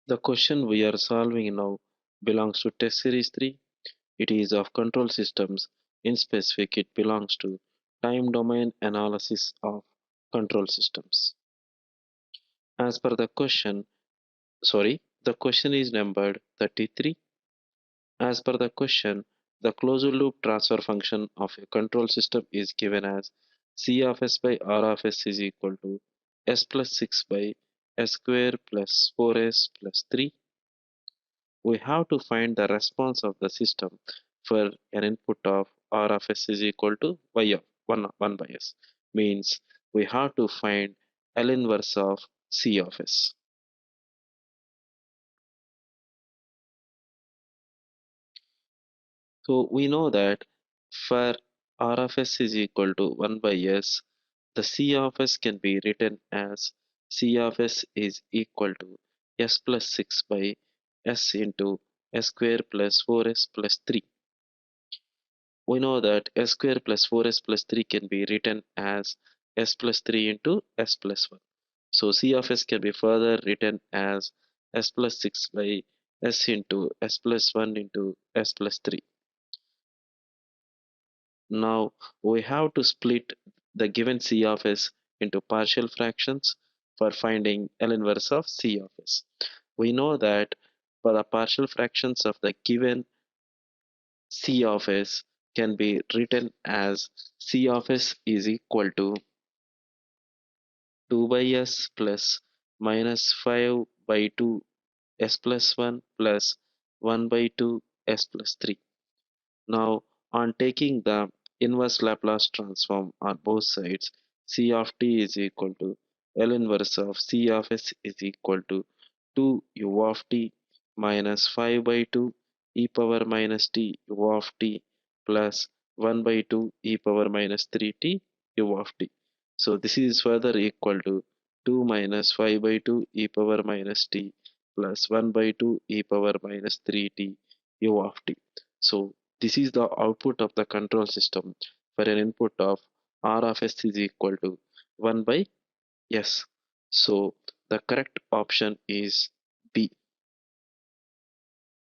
The question we are solving now belongs to test series 3. It is of control systems. In specific, it belongs to time domain analysis of control systems. As per the question is numbered 33. As per the question, the closed loop transfer function of a control system is given as C of s by R of s is equal to s plus 6 by s square plus 4s plus 3. We have to find the response of the system for an input of R of s is equal to y of 1 by s. Means we have to find L inverse of C of s. So we know that for R of s is equal to 1 by s, the C of s can be written as C of s is equal to s plus 6 by s into s square plus 4s plus 3. We know that s square plus 4s plus 3 can be written as s plus 3 into s plus 1. So C of s can be further written as s plus 6 by s into s plus 1 into s plus 3. Now we have to split the given C of s into partial fractions for finding L inverse of C of s. We know that for the partial fractions of the given C of s can be written as C of s is equal to 2 by s plus minus 5 by 2 s plus 1 plus 1 by 2 s plus 3. Now, on taking the inverse Laplace transform on both sides, C of t is equal to L inverse of C of s is equal to 2 u of t minus 5 by 2 e power minus t u of t plus 1 by 2 e power minus 3t u of t. So this is further equal to 2 minus 5 by 2 e power minus t plus 1 by 2 e power minus 3t u of t. So this is the output of the control system for an input of R of s is equal to 1 by s. So the correct option is